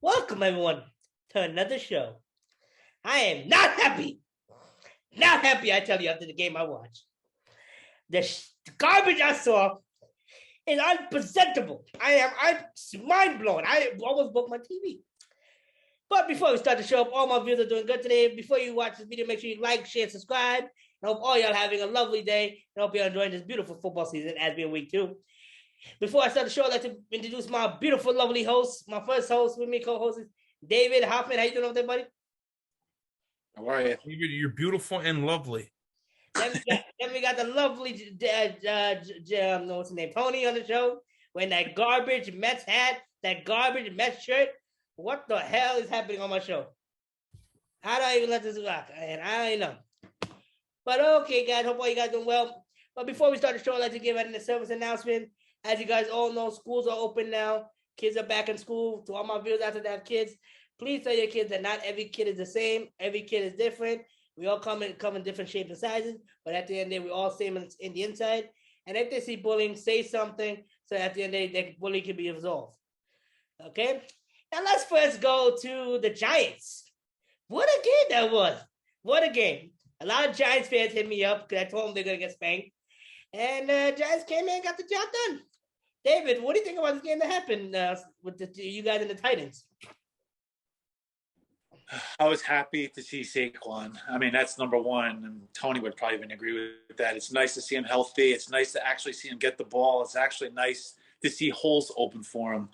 Welcome, everyone, to another show. I am not happy. Not happy, I tell you, after the game I watched. The garbage I saw is unpresentable. I'm mind blown. I almost broke my TV. But before we start the show, all my viewers are doing good today. Before you watch this video, make sure you like, share, subscribe. I hope all y'all having a lovely day. And I hope you're enjoying this beautiful football season as we're in week 2. Before I start the show, I'd like to introduce my beautiful, lovely host. My first host with me, co-host is David Hoffman. How you doing over there, buddy? How are you? David, you're beautiful and lovely. Then we got the lovely, what's his name, Tony on the show. Wearing that garbage Mets hat, that garbage Mets shirt. What the hell is happening on my show? How do I even let this rock? And I don't even know. But okay, guys, hope all you guys doing well. But before we start the show, I'd like to give a service announcement. As you guys all know, schools are open now. Kids are back in school. To all my viewers out there that have kids, please tell your kids that not every kid is the same. Every kid is different. We all come in different shapes and sizes, but at the end of the day, we're all same in the inside. And if they see bullying, say something so at the end of the day, the bullying can be resolved. Okay? Now let's first go to the Giants. What a game that was. What a game. A lot of Giants fans hit me up because I told them they're going to get spanked. And Giants came in and got the job done. David, what do you think about this game that happened with you guys and the Titans? I was happy to see Saquon. I mean, that's number one. And Tony would probably even agree with that. It's nice to see him healthy. It's nice to actually see him get the ball. It's actually nice to see holes open for him.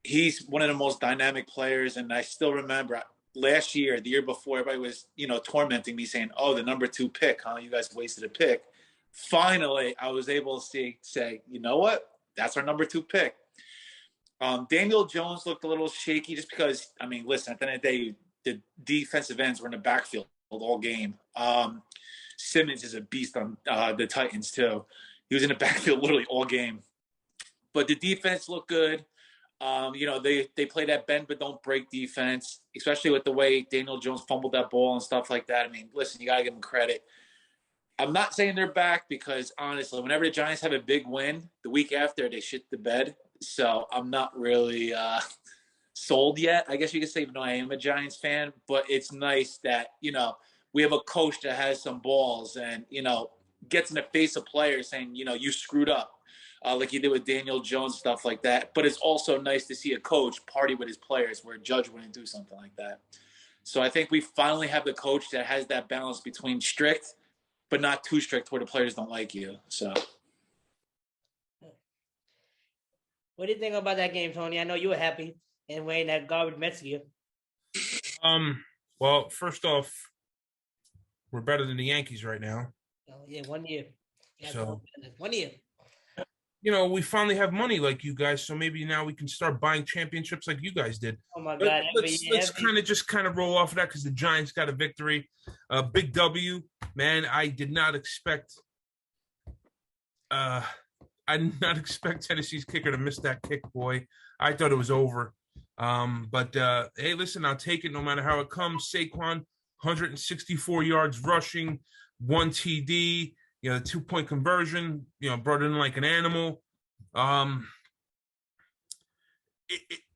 He's one of the most dynamic players. And I still remember last year, the year before, everybody was, tormenting me saying, oh, the number 2 pick, huh? You guys wasted a pick. Finally, I was able to say, you know what? That's our number 2 pick. Daniel Jones looked a little shaky just because, I mean, listen, at the end of the day, the defensive ends were in the backfield all game. Simmons is a beast on the Titans, too. He was in the backfield literally all game. But the defense looked good. They play that bend but don't break defense, especially with the way Daniel Jones fumbled that ball and stuff like that. I mean, listen, you got to give them credit. I'm not saying they're back because, honestly, whenever the Giants have a big win, the week after, they shit the bed. So I'm not really sold yet, I guess you could say, even though I am a Giants fan. But it's nice that, we have a coach that has some balls and, gets in the face of players saying, you screwed up, like you did with Daniel Jones, stuff like that. But it's also nice to see a coach party with his players where a judge wouldn't do something like that. So I think we finally have the coach that has that balance between strict but not too strict where the players don't like you. So, what do you think about that game, Tony? I know you were happy and wearing that garbage Mets gear. Well, first off, we're better than the Yankees right now. Oh, yeah, 1 year. Yeah, so 1 year. We finally have money like you guys, so maybe now we can start buying championships like you guys did. Oh my God! Let's kind of roll off of that because the Giants got a victory, big W. Man, I did not expect. I did not expect Tennessee's kicker to miss that kick, boy. I thought it was over. But hey, listen, I'll take it no matter how it comes. Saquon, 164 yards rushing, 1 TD. The 2-point conversion, brought in like an animal.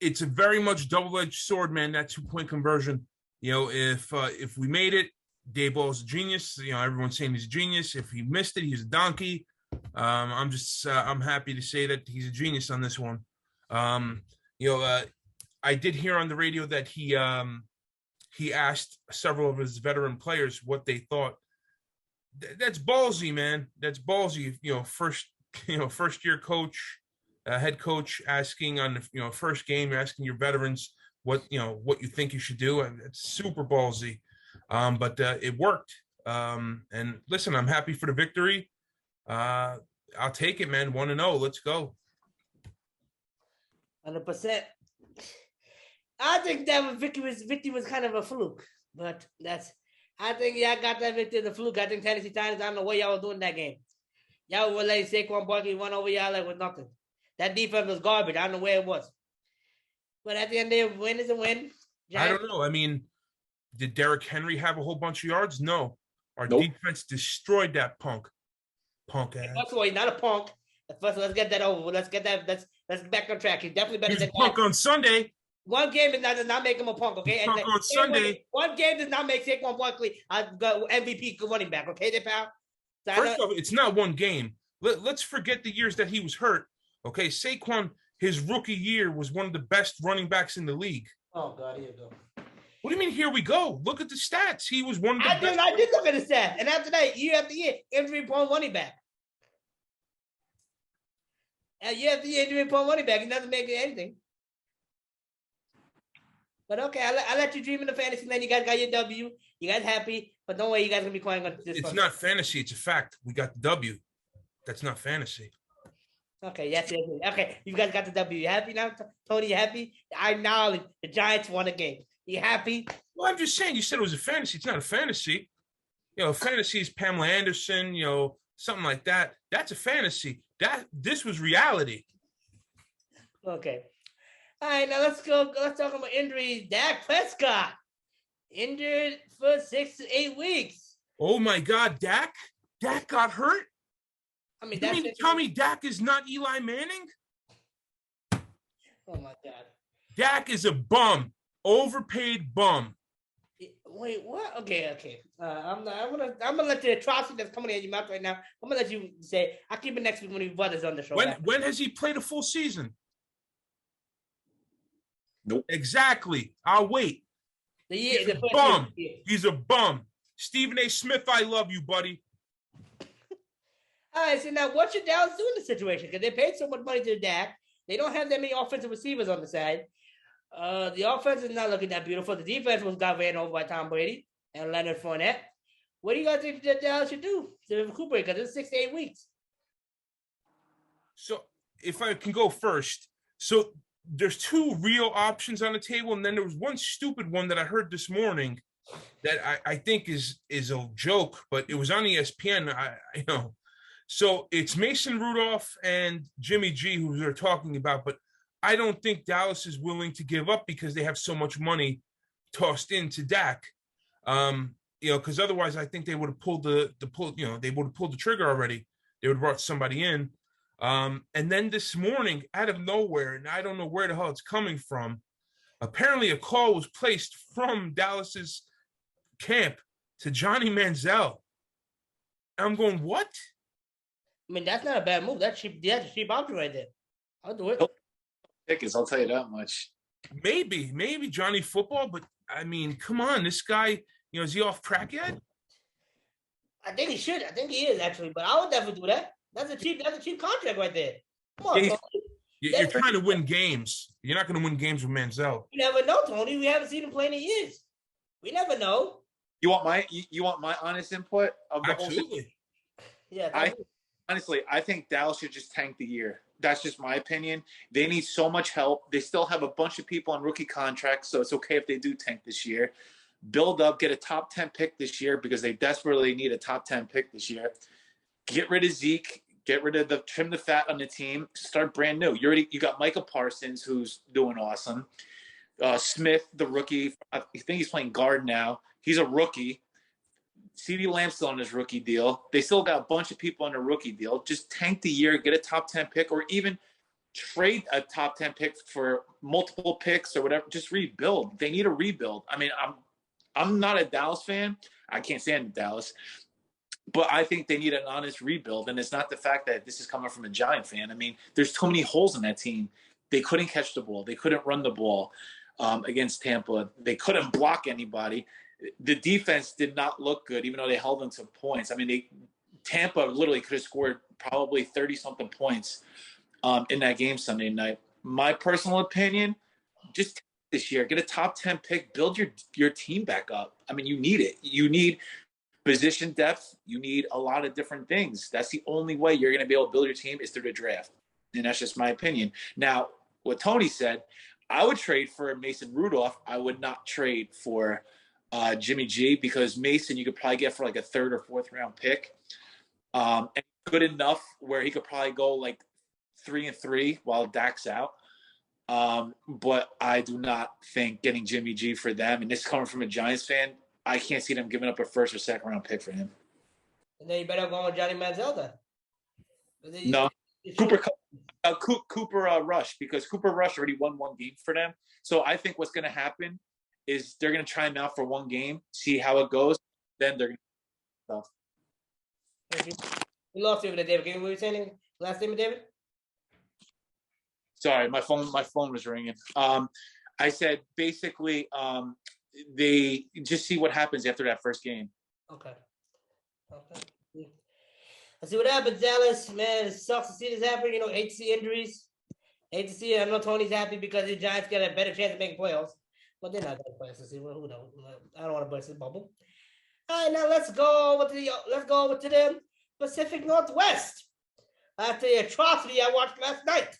It's a very much double-edged sword, man, that 2-point conversion. If we made it, Dayball's a genius. Everyone's saying he's a genius. If he missed it, he's a donkey. I'm happy to say that he's a genius on this one. I did hear on the radio that he asked several of his veteran players what they thought. That's ballsy, man. That's ballsy. First year coach, head coach asking on the first game, you're asking your veterans what you think you should do, and it's super ballsy. But it worked. And listen, I'm happy for the victory. I'll take it, man. 1-0. Let's go. 100%. I think that victory was kind of a fluke, but I think y'all got that victory the fluke. I think Tennessee Titans, I don't know what y'all was doing that game. Y'all were letting Saquon Barkley run over y'all like with nothing. That defense was garbage. I don't know where it was. But at the end of the day, win is a win. I don't know. I mean, did Derrick Henry have a whole bunch of yards? No. Our defense destroyed that punk ass. First of all, he's not a punk. First of all, let's get that over. Let's get that. Let's get back on track. He's definitely better He's than a punk on Sunday. One game does not make him a punk, okay? Punk on Sunday. One game does not make Saquon Barkley a MVP running back, okay, there, pal? So First off, it's not one game. Let's forget the years that he was hurt. Okay, Saquon, his rookie year was one of the best running backs in the league. Oh God, here we go. What do you mean? Here we go. Look at the stats. He was one of the best. I did look at the stats, and after that, year after year, injury-prone running back. And year after year, injury-prone running back, he doesn't make anything. But okay, I let you dream in the fantasy land. You guys got your W. You guys happy, but don't worry, you guys gonna be crying on this. It's not fantasy. It's a fact. We got the W. That's not fantasy. Okay, yes. Okay, you guys got the W. You happy now, Tony? You happy? I acknowledge the Giants won a game. You happy? Well, I'm just saying. You said it was a fantasy. It's not a fantasy. Fantasy is Pamela Anderson. Something like that. That's a fantasy. This was reality. Okay. All right, now let's go. Let's talk about injuries. Dak Prescott injured for 6 to 8 weeks. Oh my God, Dak got hurt. I mean, you mean to tell me Dak is not Eli Manning? Oh my God. Dak is a bum, overpaid bum. Wait, what? Okay. I'm gonna let the atrocity that's coming out of your mouth right now. I'm gonna let you say. I'll keep it next week when your brother's on the show. When has he played a full season? Nope. Exactly. I'll wait. He's a bum. He's a bum. Stephen A. Smith, I love you, buddy. All right, so now what should Dallas do in this situation? Because they paid so much money to Dak. They don't have that many offensive receivers on the side. The offense is not looking that beautiful. The defense got ran over by Tom Brady and Leonard Fournette. What do you guys think that Dallas should do to recuperate? Because it's 6 to 8 weeks. So if I can go first. So there's two real options on the table, and then there was one stupid one that I heard this morning that I think is a joke, but it was on ESPN. So it's Mason Rudolph and Jimmy G who they're talking about, but I don't think Dallas is willing to give up because they have so much money tossed into Dak. Because otherwise I think they would have pulled they would have pulled the trigger already. They would have brought somebody in. And then this morning, out of nowhere, and I don't know where the hell it's coming from, apparently a call was placed from Dallas's camp to Johnny Manziel. I'm going, what? I mean, that's not a bad move. That's cheap option right there. I'll do it. Tickets, I'll tell you that much. Maybe Johnny Football, but I mean, come on, this guy, is he off track yet? I think he should. I think he is actually, but I would definitely do that. That's a cheap contract right there. Come on, Tony. You're trying to win games. You're not going to win games with Manziel. You never know, Tony. We haven't seen him play in years. We never know. You want my honest input of the Absolutely. whole thing? Yeah. Honestly, I think Dallas should just tank the year. That's just my opinion. They need so much help. They still have a bunch of people on rookie contracts, so it's okay if they do tank this year. Build up, get a top 10 pick this year because they desperately need a top 10 pick this year. Get rid of Zeke. Get rid of trim the fat on the team. Start brand new. You got Micah Parsons, who's doing awesome. Smith, the rookie. I think he's playing guard now. He's a rookie. CeeDee Lamb's still on his rookie deal. They still got a bunch of people on their rookie deal. Just tank the year, get a top 10 pick, or even trade a top 10 pick for multiple picks or whatever. Just rebuild. They need a rebuild. I mean, I'm not a Dallas fan. I can't stand Dallas. But I think they need an honest rebuild, and it's not the fact that this is coming from a Giant fan. I mean, there's too many holes in that team. They couldn't catch the ball. They couldn't run the ball against Tampa. They couldn't block anybody. The defense did not look good, even though they held them to points. I mean, Tampa literally could have scored probably 30-something points in that game Sunday night. My personal opinion, just this year, get a top 10 pick, build your team back up. I mean, you need it. You need position depth. You need a lot of different things. That's the only way you're going to be able to build your team is through the draft. And that's just my opinion. Now, what Tony said, I would trade for Mason Rudolph. I would not trade for Jimmy G because Mason you could probably get for like a 3rd or 4th round pick. And good enough where he could probably go like 3-3 while Dak's out. But I do not think getting Jimmy G for them, and this coming from a Giants fan, I can't see them giving up a 1st or 2nd round pick for him. And then you better go with Johnny Manziel then. No. Cooper Cup Cooper Rush, because Cooper Rush already won one game for them. So I think what's going to happen is they're going to try him out for one game, see how it goes. Then they're going to. We lost you over there, David. What were you saying? Last name, David? Sorry, my phone was ringing. I said basically they just see what happens after that first game. Okay. Let's see what happens, Dallas. Man, it sucks to see this happen. Hate to see injuries. Hate to see it. I know Tony's happy because the Giants got a better chance of making playoffs. But they're not going to playoffs this season. Who knows? I don't want to burst this bubble. All right, now let's go over to the Pacific Northwest. After the atrocity I watched last night.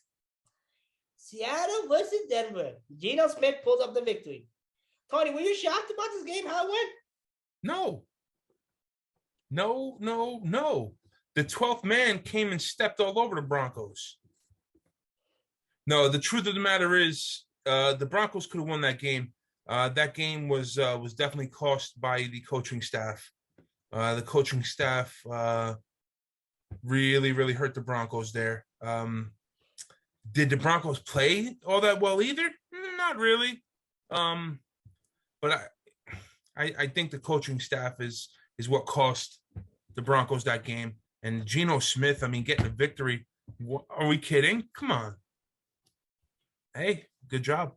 Seattle versus Denver. Geno Smith pulls up the victory. Tony, were you shocked about this game, how it went? No. The 12th man came and stepped all over the Broncos. No, the truth of the matter is the Broncos could have won that game. That game was definitely cost by the coaching staff. The coaching staff really, really hurt the Broncos there. Did the Broncos play all that well either? Not really. But I think the coaching staff is what cost the Broncos that game. And Geno Smith, getting a victory. Are we kidding? Come on. Hey, good job.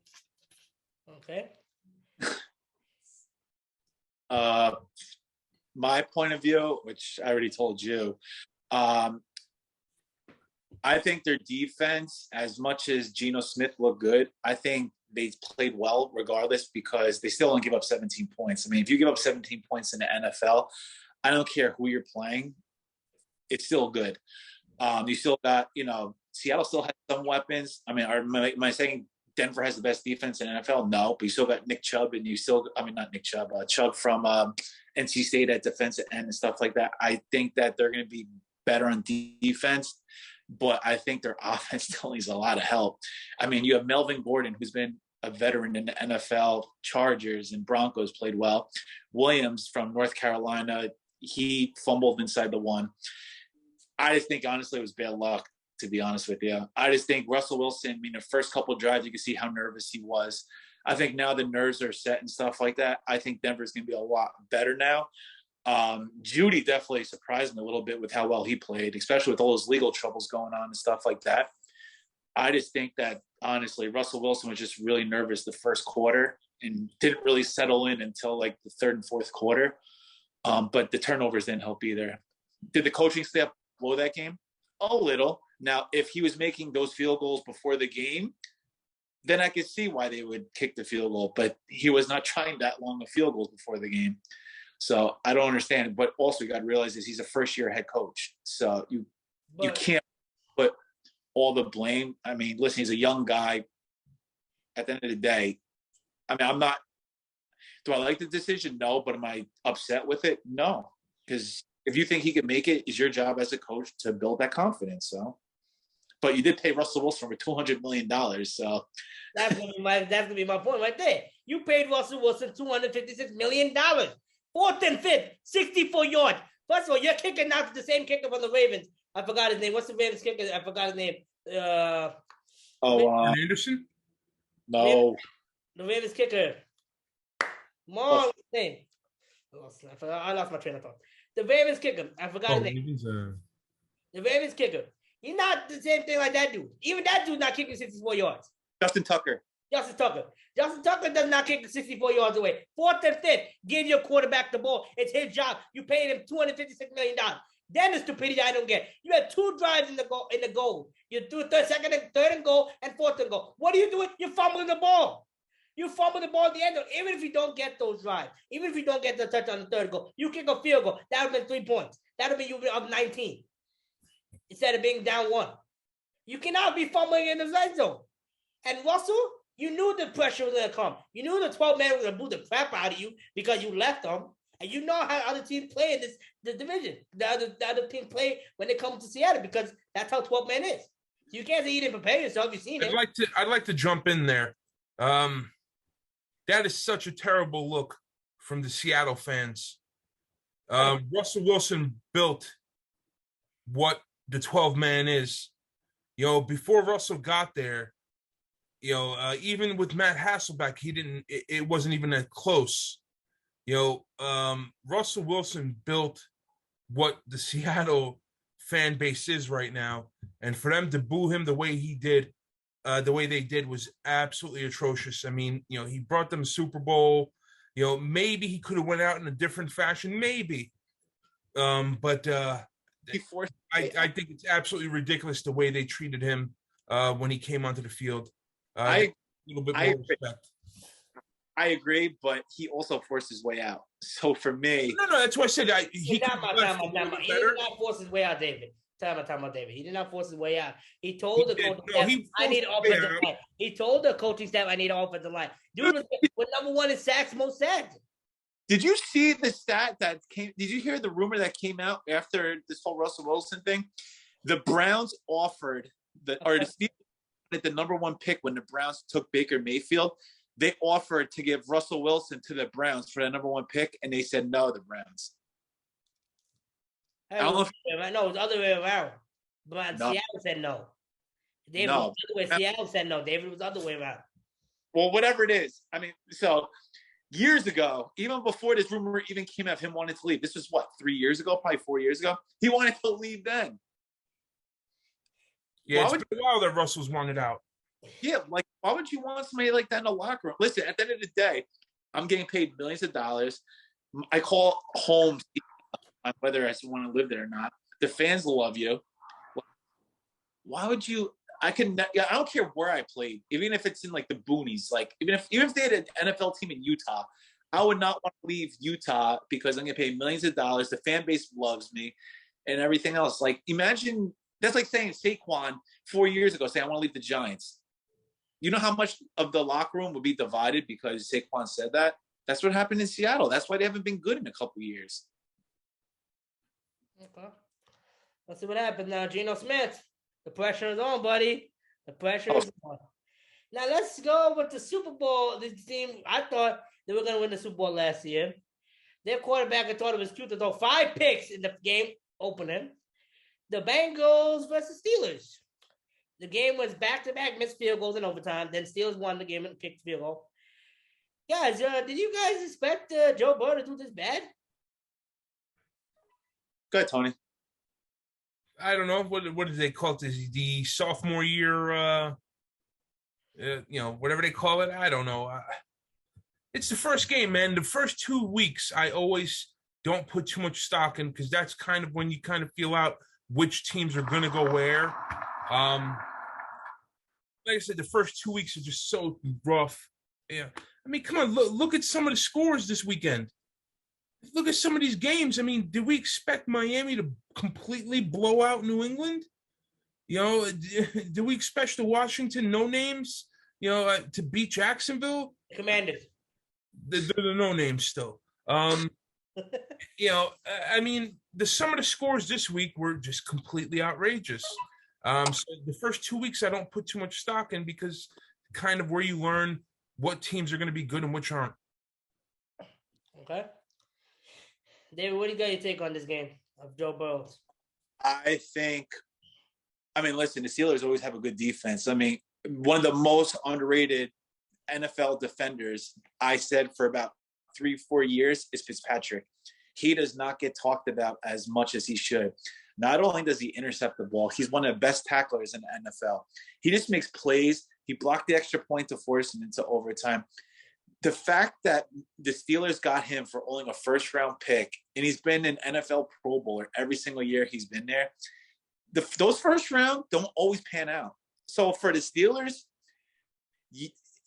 Okay. My point of view, which I already told you, I think their defense, as much as Geno Smith looked good, I think they played well regardless because they still don't give up 17 points. If you give up 17 points in the NFL, I don't care who you're playing, it's still good. You still got, Seattle still has some weapons. Am I saying Denver has the best defense in the NFL? No, but you still got Nick Chubb, and not Nick Chubb, Chubb from NC State at defensive end and stuff like that. I think that they're going to be better on defense, but I think their offense still needs a lot of help. You have Melvin Gordon, who's been a veteran in the NFL, Chargers and Broncos, played well. Williams from North Carolina, he fumbled inside the one. I just think, honestly, it was bad luck, to be honest with you. I just think Russell Wilson, the first couple of drives, you can see how nervous he was. I think now the nerves are set and stuff like that. I think Denver's going to be a lot better now. Judy definitely surprised me a little bit with how well he played, especially with all those legal troubles going on and stuff like that. I just think that, honestly, Russell Wilson was just really nervous the first quarter and didn't really settle in until like the third and fourth quarter. But the turnovers didn't help either. Did the coaching staff blow that game? A little. Now, if he was making those field goals before the game, then I could see why they would kick the field goal. But he was not trying that long of field goals before the game. So I don't understand. But also you got to realize is he's a first-year head coach. So you can't put all the blame. Listen, he's a young guy. At the end of the day, I'm not – do I like the decision? No. But am I upset with it? No. Because if you think he can make it, it's your job as a coach to build that confidence. So, but you did pay Russell Wilson for $200 million. So that's gonna be my point right there. You paid Russell Wilson $256 million. 4th and 5th, 64 yards. First of all, you're kicking out the same kicker from the Ravens. I forgot his name. What's the Ravens kicker? I forgot his name. Anderson? No. The Ravens kicker. What's his name? I lost my train of thought. The Ravens kicker. I forgot his name. The Ravens kicker. He's not the same thing like that dude. Even that dude's not kicking 64 yards. Justin Tucker does not kick 64 yards away. 4th and 5th, give your quarterback the ball. It's his job. You paid him $256 million. Then the stupidity I don't get. You had 2 drives in the goal. You do third and goal, and 4th and goal. What are you doing? You're fumbling the ball. You fumble the ball at the end. Even if you don't get those drives, even if you don't get the touch on the third goal, you kick a field goal. That would have been 3 points. That would have been you up 19 instead of being down 1. You cannot be fumbling in the red zone. And Russell, you knew the pressure was going to come. You knew the 12 man was going to boo the crap out of you because you left them. And you know how other teams play in the division. The other team play when they come to Seattle because that's how 12 man is. You can't say you didn't prepare yourself. You've seen it. I'd like to jump in there. That is such a terrible look from the Seattle fans. Russell Wilson built what the 12 man is. Before Russell got there, even with Matt Hasselbeck, it wasn't even that close. Russell Wilson built what the Seattle fan base is right now, and for them to boo him the way they did was absolutely atrocious. I mean, he brought them a Super Bowl. Maybe he could have went out in a different fashion, maybe. But I think it's absolutely ridiculous the way they treated him when he came onto the field. A little bit more respect. I agree, but he also forced his way out. So for me, no, that's why I said he did not force his way out, David. Time out, David. He did not force his way out. He told the coaching staff, "I need offensive line." He told the coaching staff, "I need offensive line." Dude was number one in sacks, most sacks. Did you see the stat that came? Did you hear the rumor that came out after this whole Russell Wilson thing? The Browns offered the Steelers at the number one pick when the Browns took Baker Mayfield. They offered to give Russell Wilson to the Browns for the number one pick, and they said no, the Browns. I don't know it was the other way around. But no. Seattle said no. David was the other way. Seattle said no. David was the other way around. Well, whatever it is. I mean, so years ago, even before this rumor even came out of him wanting to leave, this was 3 years ago, probably 4 years ago. He wanted to leave then. Yeah, it's been a while that Russell's wanted out. Yeah, why would you want somebody like that in the locker room? Listen, at the end of the day, I'm getting paid millions of dollars. I call home whether I want to live there or not. The fans love you. Why would you? I don't care where I played, even if it's in the boonies. Even if they had an NFL team in Utah, I would not want to leave Utah because I'm getting paid millions of dollars. The fan base loves me, and everything else. Imagine that's like saying Saquon 4 years ago saying I want to leave the Giants. You know how much of the locker room would be divided because Saquon said that? That's what happened in Seattle. That's why they haven't been good in a couple of years. Okay. Let's see what happens now. Geno Smith. The pressure is on, buddy. The pressure is on. Now let's go with the Super Bowl. This team, I thought they were going to win the Super Bowl last year. Their quarterback, I thought it was cute to throw 5 picks in the game opening. The Bengals versus Steelers. The game was back-to-back missed field goals in overtime. Then Steelers won the game and kicked the field goal. Guys, did you guys expect Joe Burrow to do this bad? Go ahead, Tony. I don't know. What do they call it? The sophomore year, whatever they call it. I don't know. It's the first game, man. The first 2 weeks, I always don't put too much stock in because that's kind of when you kind of feel out which teams are going to go where. Like I said, the first 2 weeks are just so rough. Yeah, I mean, come on, look at some of the scores this weekend. Look at some of these games. I mean, did we expect Miami to completely blow out New England? Do we expect the Washington no names, to beat Jacksonville? Commanders. They're the no names still. I mean, some of the scores this week were just completely outrageous. So the first 2 weeks, I don't put too much stock in because kind of where you learn what teams are going to be good and which aren't. Okay. David, what do you got your take on this game of Joe Burrow? Listen, the Steelers always have a good defense. I mean, one of the most underrated NFL defenders, I said for about 3-4 years, is Fitzpatrick. He does not get talked about as much as he should. Not only does he intercept the ball, he's one of the best tacklers in the NFL. He just makes plays. He blocked the extra point to force him into overtime. The fact that the Steelers got him for only a first-round pick, and he's been an NFL Pro Bowler every single year he's been there, those first round don't always pan out. So for the Steelers,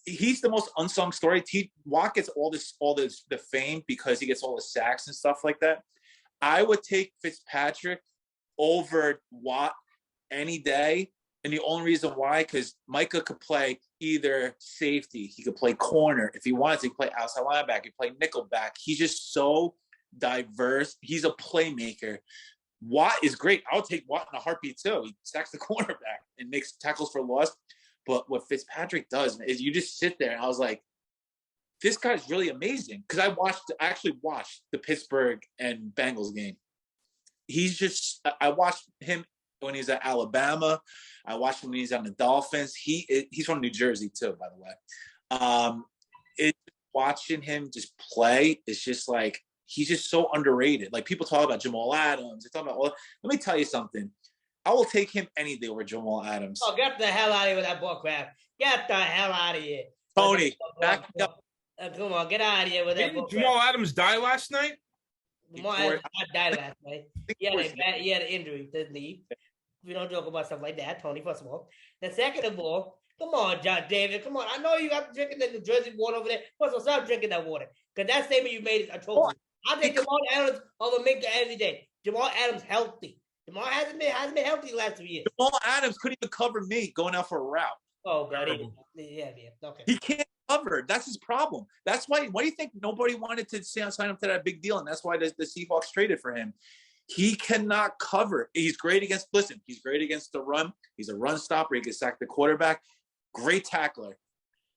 he's the most unsung story. Watt gets all the fame because he gets all the sacks and stuff like that. I would take Fitzpatrick over Watt any day. And the only reason why, because Micah could play either safety, he could play corner. If he wanted to, he could play outside linebacker, he could play nickelback. He's just so diverse. He's a playmaker. Watt is great. I'll take Watt in a heartbeat too. He sacks the cornerback and makes tackles for loss. But what Fitzpatrick does is you just sit there and I was like, this guy's really amazing. Because I actually watched the Pittsburgh and Bengals game. I watched him when he's at Alabama. I watched him when he's on the Dolphins. He's from New Jersey too, by the way. Watching him just play is just like he's just so underrated. Like people talk about Jamal Adams. They talk about. Well, let me tell you something. I will take him any day over Jamal Adams. Oh, get the hell out of here with that bull crap. Get the hell out of here. Tony, back up. Come on, get out of here with that bull crap. Jamal Adams die last night? Jamal Adams died last night. He had an injury to leave. We don't joke about stuff like that, Tony, first of all. Then second of all, come on, John David. Come on. I know you got drinking the New Jersey water over there. First of all, stop drinking that water. Because that statement you made is atrocious. I take Jamal Adams over Minka any day. Jamal Adams healthy. Jamal hasn't been healthy the last 2 years. Jamal Adams couldn't even cover me going out for a route. Oh, God. Yeah. Okay. He can't cover. That's his problem. That's why do you think nobody wanted to sign up to that big deal? And that's why the Seahawks traded for him. He cannot cover. He's great against the run. He's a run stopper. He can sack the quarterback. Great tackler.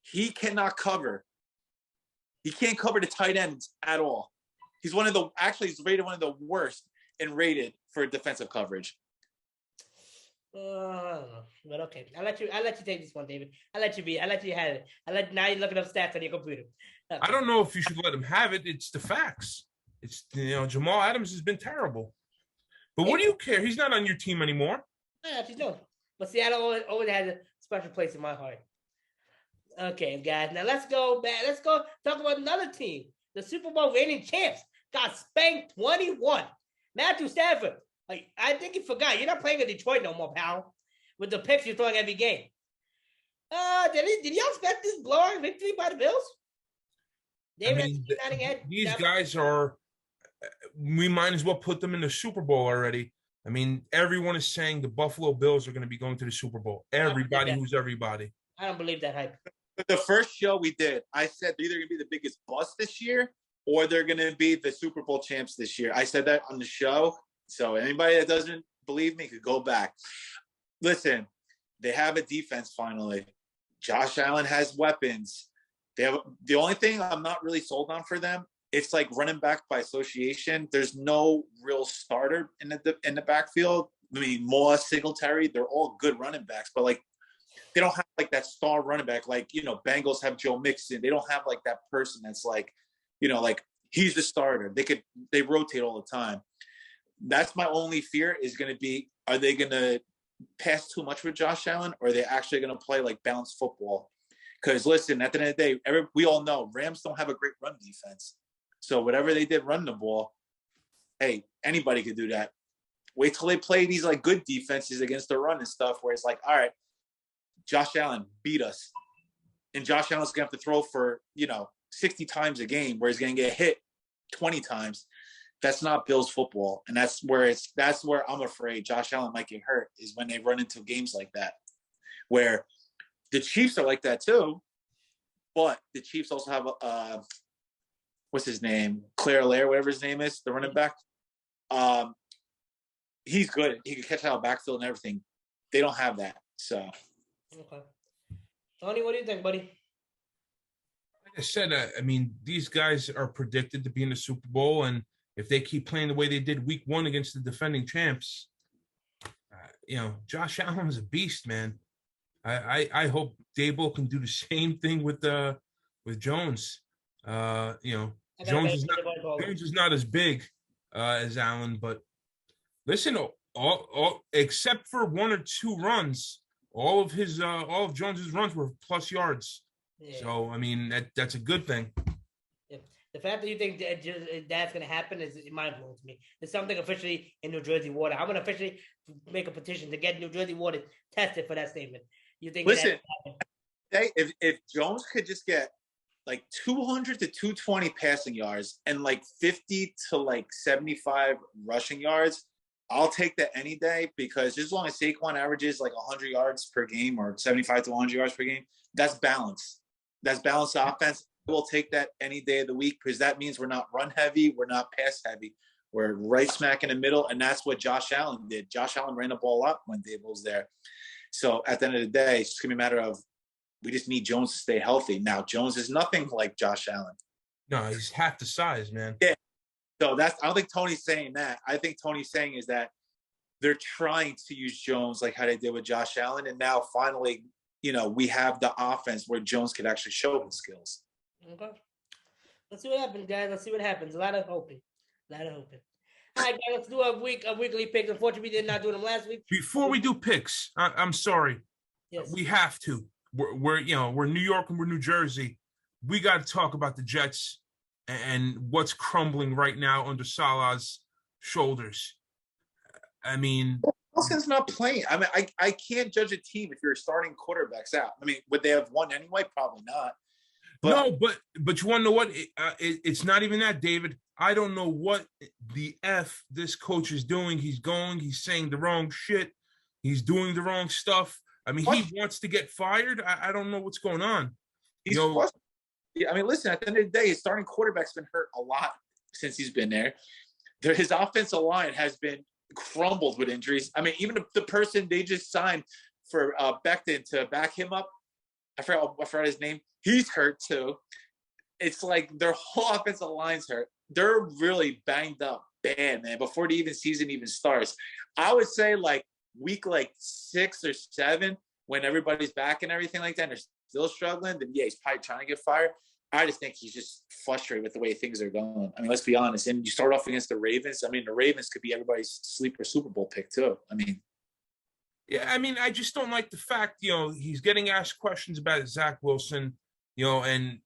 He cannot cover. He can't cover the tight ends at all. He's rated one of the worst and rated for defensive coverage. I don't know. But okay. I'll let you take this one, David. I'll let you be. I'll let you have it. Now you're looking up stats on your computer. Okay. I don't know if you should let him have it. It's the facts. It's Jamal Adams has been terrible. But what do you care? He's not on your team anymore. Yeah, she's doing. But Seattle always has a special place in my heart. Okay, guys. Now let's go back. Let's go talk about another team. The Super Bowl reigning champs got spanked 21. Matthew Stafford. Like, I think you forgot. You're not playing in Detroit no more, pal. With the picks you're throwing every game. Did y'all expect this blowout victory by the Bills? These guys are. We might as well put them in the Super Bowl already. I mean, everyone is saying the Buffalo Bills are going to be going to the Super Bowl. Everybody who's everybody. I don't believe that hype. The first show we did, I said they're either going to be the biggest bust this year or they're going to be the Super Bowl champs this year. I said that on the show. So anybody that doesn't believe me could go back. Listen, they have a defense finally. Josh Allen has weapons. The only thing I'm not really sold on for them, it's like running back by association. There's no real starter in the backfield. I mean, Moss, Singletary, they're all good running backs, but like they don't have like that star running back. Like, Bengals have Joe Mixon. They don't have like that person that's like, like he's the starter. They rotate all the time. That's my only fear is going to be, are they going to pass too much with Josh Allen, or are they actually going to play like balanced football? Because listen, at the end of the day, we all know Rams don't have a great run defense. So whatever they did running the ball, hey, anybody could do that. Wait till they play these like good defenses against the run and stuff where it's like, all right, Josh Allen beat us. And Josh Allen's going to have to throw for, 60 times a game where he's going to get hit 20 times. That's not Bills football. And that's where I'm afraid Josh Allen might get hurt, is when they run into games like that, where the Chiefs are like that too. But the Chiefs also have what's his name? Claire Lair, whatever his name is, the running back. He's good. He can catch out of backfield and everything. They don't have that. So. Okay. Tony, what do you think, buddy? Like I said, I mean, these guys are predicted to be in the Super Bowl, and if they keep playing the way they did Week 1 against the defending champs, Josh Allen's a beast, man. I hope Dable can do the same thing with Jones. Jones is not as big as Allen, but listen, all except for one or two runs, all of Jones's runs were plus yards. Yeah. So I mean that's a good thing. Yeah. The fact that you think that's going to happen is mind-blowing to me. There's something officially in New Jersey water. I'm going to officially make a petition to get New Jersey water tested for that statement. You think? Listen, if Jones could just get like 200 to 220 passing yards and like 50 to like 75 rushing yards, I'll take that any day, because as long as Saquon averages like 100 yards per game or 75 to 100 yards per game, that's balance. That's balanced offense. We'll take that any day of the week, because that means we're not run heavy, we're not pass heavy. We're right smack in the middle, and that's what Josh Allen did. Josh Allen ran the ball up when Dable was there. So at the end of the day, it's just going to be a matter of we just need Jones to stay healthy. Now, Jones is nothing like Josh Allen. No, he's half the size, man. Yeah. So I don't think Tony's saying that. I think Tony's saying is that they're trying to use Jones like how they did with Josh Allen, and now finally, we have the offense where Jones could actually show his skills. Okay. Let's see what happens, guys. Let's see what happens. A lot of hoping. All right, guys, let's do a weekly pick. Unfortunately, we did not do them last week. Before we do picks, I'm sorry. Yes. We have to. We're New York and we're New Jersey. We got to talk about the Jets and what's crumbling right now under Salah's shoulders. I mean, Wilson's not playing. I mean, I can't judge a team if you're starting quarterbacks out. I mean, would they have won anyway? Probably not. But you want to know what? It's not even that, David. I don't know what the F this coach is doing. He's saying the wrong shit. He's doing the wrong stuff. I mean, he wants to get fired. I don't know what's going on. I mean, listen, at the end of the day, his starting quarterback's been hurt a lot since he's been there. His offensive line has been crumbled with injuries. I mean, even the person they just signed for Becton to back him up, I forgot his name. He's hurt too. It's like their whole offensive line's hurt. They're really banged up bad, man, before the season even starts. I would say week 6 or 7, when everybody's back and everything like that, and they're still struggling, then he's probably trying to get fired. I just think he's just frustrated with the way things are going. I mean, let's be honest. And you start off against the Ravens. I mean, the Ravens could be everybody's sleeper Super Bowl pick too. I mean, yeah, I mean, I just don't like the fact, he's getting asked questions about Zach Wilson, and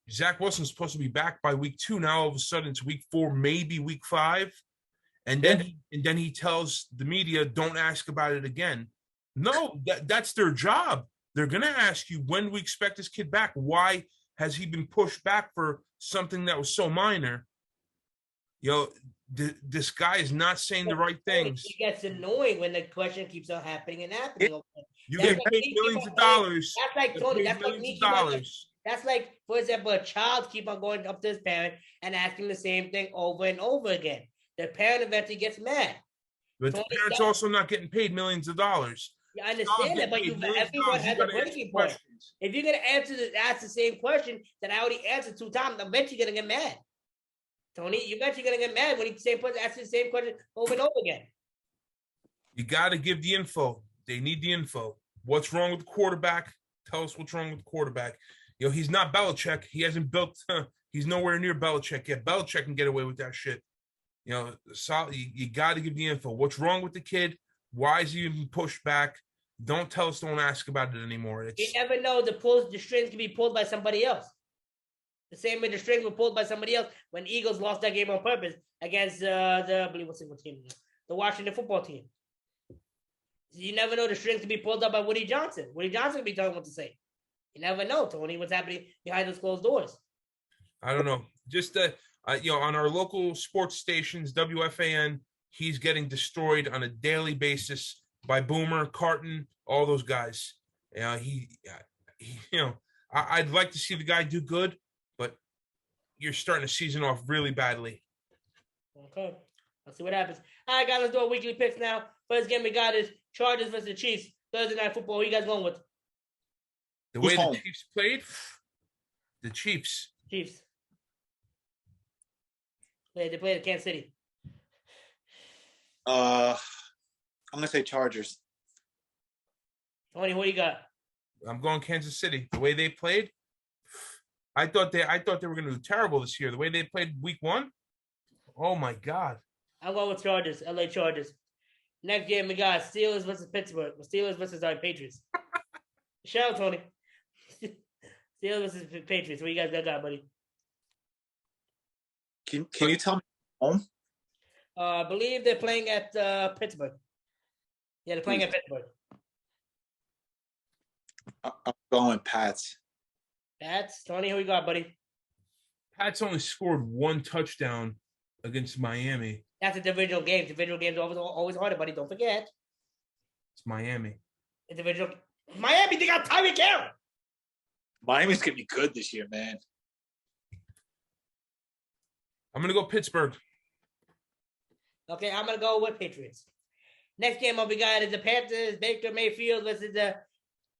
Zach Wilson's supposed to be back by week 2. Now all of a sudden it's week 4, maybe week 5, and then he tells the media, "Don't ask about it again." No, that's their job. They're gonna ask you, when we expect this kid back. Why has he been pushed back for something that was so minor? This guy is not saying the right things. It gets annoying when the question keeps on happening and happening. You get paid millions of dollars. That's like Tony. That's like me. That's like, for example, a child keep on going up to his parent and asking the same thing over and over again. The parent eventually gets mad. But the parent's also not getting paid millions of dollars. Yeah, I understand that, but everyone has a breaking point. If you're gonna ask the same question that I already answered 2 times, I bet you're gonna get mad. Tony, you bet you're gonna get mad when the same person asks the same question over and over again. You got to give the info. They need the info. What's wrong with the quarterback? Tell us what's wrong with the quarterback. He's not Belichick. He hasn't built. He's nowhere near Belichick yet. Belichick can get away with that shit. You got to give the info. What's wrong with the kid? Why is he even pushed back? Don't tell us. Don't ask about it anymore. You never know. The strings can be pulled by somebody else. The same way the strings were pulled by somebody else when Eagles lost that game on purpose against I believe what's the team? The Washington football team. You never know. The strings can be pulled up by Woody Johnson. Woody Johnson can be telling what to say. You never know, Tony, what's happening behind those closed doors. I don't know. Just on our local sports stations, WFAN, he's getting destroyed on a daily basis by Boomer, Carton, all those guys. I'd like to see the guy do good, but you're starting the season off really badly. Okay, let's see what happens. All right, guys, let's do our weekly picks now. First game we got is Chargers versus the Chiefs. Thursday Night Football. Who you guys going with? The way the Chiefs played, the Chiefs. They played at Kansas City. I'm gonna say Chargers. Tony, what do you got? I'm going Kansas City. The way they played, I thought they were going to do terrible this year. The way they played week 1, oh my God. I'm going with Chargers. LA Chargers. Next game we got Steelers versus Pittsburgh. Steelers versus our Patriots. Shout out, Tony. Steelers versus Patriots. What you guys got, buddy? Can you tell me home? I believe they're playing at Pittsburgh. Yeah, they're playing at Pittsburgh. I'm going Pats. Pats? Tony, who you got, buddy? Pats only scored 1 touchdown against Miami. That's a divisional game. Divisional games are always harder, buddy. Don't forget. It's Miami. Miami, they got Tyreek Hill. Miami's going to be good this year, man. I'm going to go Pittsburgh. Okay, I'm going to go with Patriots. Next game we got is the Panthers, Baker Mayfield versus the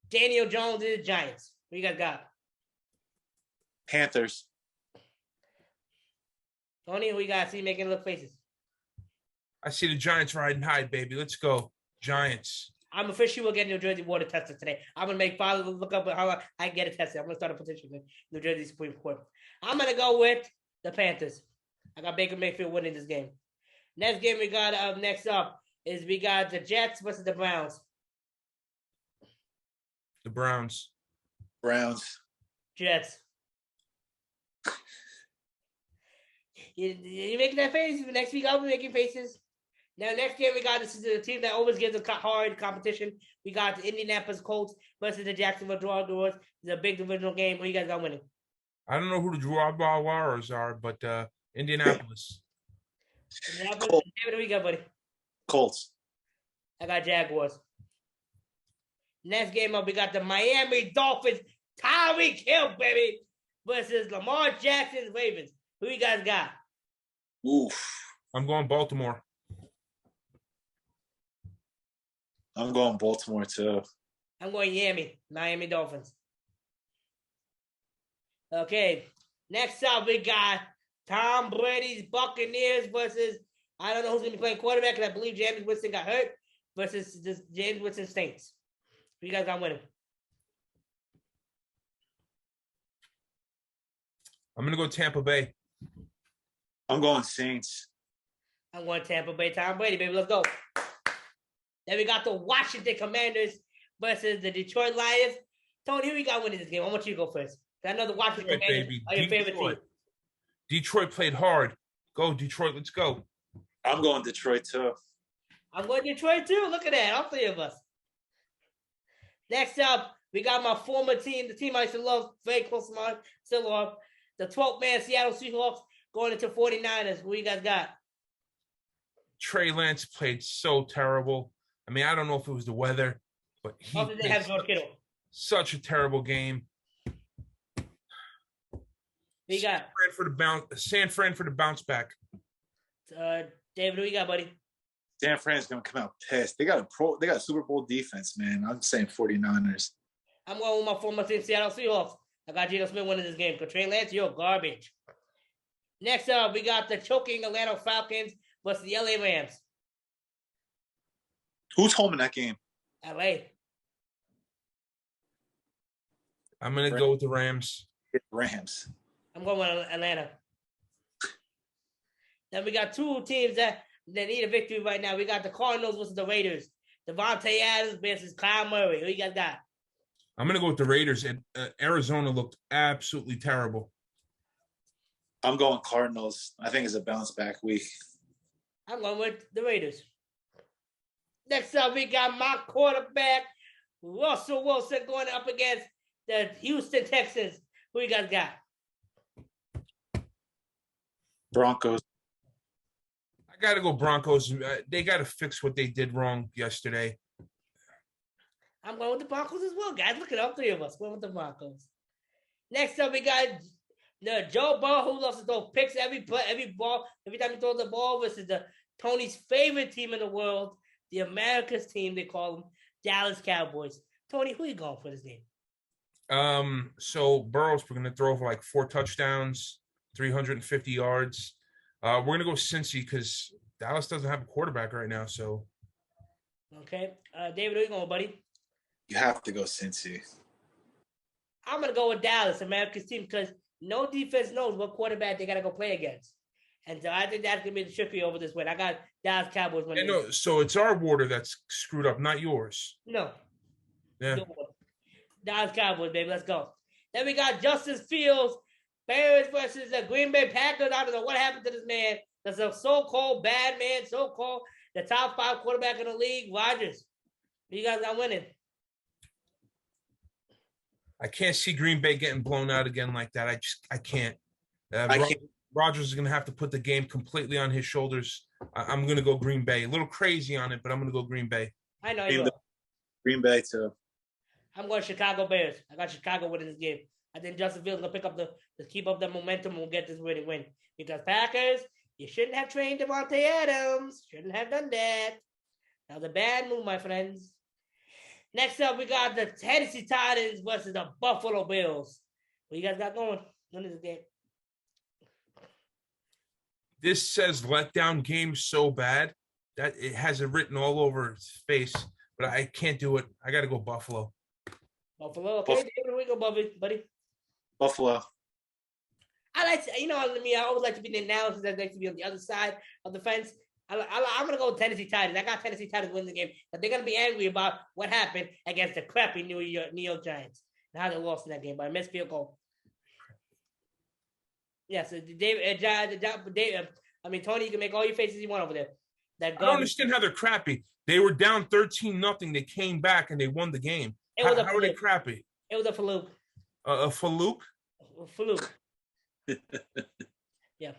Daniel Jones and the Giants. What you guys got? Panthers. Tony, who you got? See making little faces. I see the Giants riding high, baby. Let's go, Giants. I'm officially will get New Jersey water tested today. I'm gonna make father look up how I can get it tested. I'm gonna start a petition with New Jersey Supreme Court. I'm gonna go with the Panthers. I got Baker Mayfield winning this game. Next game we got next up is we got the Jets versus the Browns. The Browns. Jets. You making that face? Next week I'll be making faces. Now, next game we got this is the team that always gives a hard competition. We got the Indianapolis Colts versus the Jacksonville Jaguars. It's a big divisional game. Who you guys got winning? I don't know who the Jaguars are, but Indianapolis. Colts. David, who you got, buddy? Colts. I got Jaguars. Next game up, we got the Miami Dolphins, Tyreek Hill, baby, versus Lamar Jackson's Ravens. Who you guys got? Oof. I'm going Baltimore. I'm going Baltimore, too. I'm going Miami Dolphins. Okay, next up, we got Tom Brady's Buccaneers versus, I don't know who's going to be playing quarterback, because I believe James Winston got hurt, versus this James Winston Saints. Who you guys got winning? I'm going to go Tampa Bay. I'm going Saints. I'm going Tampa Bay. Tom Brady, baby. Let's go. Then we got the Washington Commanders versus the Detroit Lions. Tony, who you got winning this game? I want you to go first. I know the Washington Commanders are your favorite team. Detroit played hard. Go, Detroit. Let's go. I'm going Detroit, too. I'm going Detroit, too. Look at that. All three of us. Next up, we got my former team, the team I used to love, very close to mine, still love, the 12th man Seattle Seahawks going into 49ers. Who you guys got? Trey Lance played so terrible. I mean, I don't know if it was the weather, but he did they have George Kittle? Such a terrible game. Who you got? San Fran for the bounce back. David, who you got, buddy? San Fran's going to come out pissed. They got a Super Bowl defense, man. I'm saying 49ers. I'm going with my former team, Seattle Seahawks. I got Geno Smith winning this game. Because Trey Lance, you're garbage. Next up, we got the choking Atlanta Falcons versus the LA Rams. Who's home in that game? LA. I'm going to go with the Rams. Rams. I'm going with Atlanta. Then we got two teams that need a victory right now. We got the Cardinals versus the Raiders. Devontae Adams versus Kyle Murray. Who you guys got? I'm going to go with the Raiders. And Arizona looked absolutely terrible. I'm going Cardinals. I think it's a bounce back week. I'm going with the Raiders. Next up, we got my quarterback, Russell Wilson, going up against the Houston Texans. Who you guys got? Broncos. I got to go Broncos. They got to fix what they did wrong yesterday. I'm going with the Broncos as well, guys. Look at all three of us going with the Broncos. Next up, we got the Joe Burrow, who loves to throw picks every time he throws the ball, versus the Tony's favorite team in the world, the America's team, they call them, Dallas Cowboys. Tony, who are you going for this game? So Burrow's going to throw for like 4 touchdowns, 350 yards. We're going to go Cincy because Dallas doesn't have a quarterback right now. So, okay, David, who are you going, buddy? You have to go Cincy. I'm going to go with Dallas, America's team, because no defense knows what quarterback they got to go play against. And so I think that's going to be the tricky over this win. I got Dallas Cowboys winning. No, so it's our water that's screwed up, not yours. No. Yeah. Dallas Cowboys, baby. Let's go. Then we got Justin Fields, Bears versus the Green Bay Packers. I don't know what happened to this man. That's a so-called bad man, so-called the top 5 quarterback in the league, Rodgers. You guys are winning. I can't see Green Bay getting blown out again like that. I can't. Rodgers is going to have to put the game completely on his shoulders. I'm going to go Green Bay. A little crazy on it, but I'm going to go Green Bay. I know you are. Green Bay, too. I'm going Chicago Bears. I got Chicago winning this game. I think Justin Fields going to pick up keep up the momentum and we'll get this winning win. Because Packers, you shouldn't have trained Devontae Adams. Shouldn't have done that. That was a bad move, my friends. Next up, we got the Tennessee Titans versus the Buffalo Bills. What you guys got going? When is this game? This says letdown game so bad. that it has it written all over its face, but I can't do it. I got to go Buffalo. Buffalo. Okay, David, we go, buddy. Buffalo. I like to, I always like to be the analysis. I like to be on the other side of the fence. I'm going to go with Tennessee Titans. I got Tennessee Titans winning the game, but they're going to be angry about what happened against the crappy New York Giants and how they lost in that game by a missed field goal. Yes, Tony, you can make all your faces you want over there. I don't understand how they're crappy. They were down 13-0. They came back and they won the game. How are they crappy? It was a fluke. A fluke? A fluke. Yeah.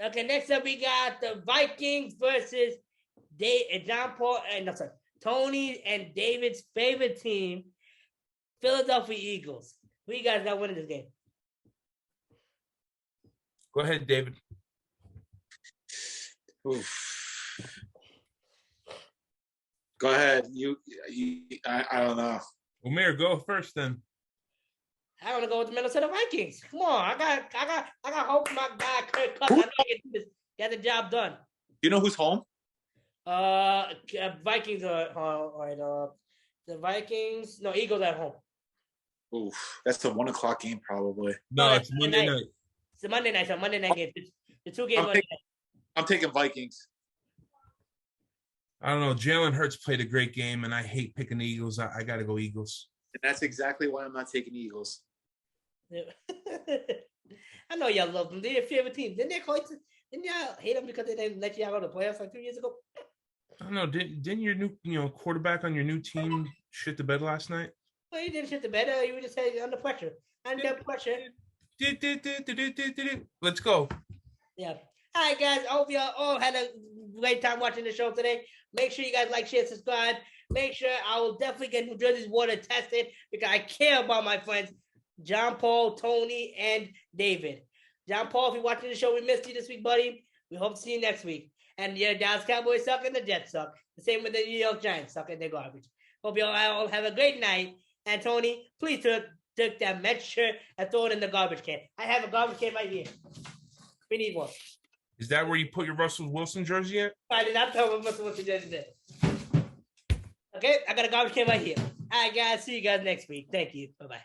Okay, next up we got the Vikings versus Tony and David's favorite team, Philadelphia Eagles. Who you guys got winning this game? Go ahead, David. Oof. Go ahead. I don't know. Umir, go first then. I want to go with the Minnesota Vikings. Come on, I got hope my guy Kirk Cousins. I know get the job done. You know who's home? Vikings are the Vikings. No, Eagles at home. Oof, that's a 1:00 game probably. No, it's Monday night. It's a Monday night. It's a Monday night game. The two games. I'm taking Vikings. I don't know. Jalen Hurts played a great game, and I hate picking the Eagles. I got to go Eagles. And that's exactly why I'm not taking the Eagles. I know y'all love them. They're your favorite team. Didn't y'all hate them because they didn't let y'all go to the playoffs like 2 years ago? I don't know. Didn't your new quarterback on your new team shit the bed last night? Well, you didn't shit the bed. You were just under pressure. Under pressure. Let's go. Yeah. All right, guys. I hope y'all all had a great time watching the show today. Make sure you guys like, share, subscribe. Make sure I will definitely get New Jersey's water tested because I care about my friends, John Paul, Tony, and David. John Paul, if you're watching the show, we missed you this week, buddy. We hope to see you next week. And your Dallas Cowboys suck and the Jets suck. The same with the New York Giants suck and they're garbage. Hope you all have a great night. And Tony, please take that Mets shirt and throw it in the garbage can. I have a garbage can right here. We need one. Is that where you put your Russell Wilson jersey at? I did not tell Russell Wilson jersey there. Okay, I got a garbage can right here. All right, guys. See you guys next week. Thank you. Bye-bye.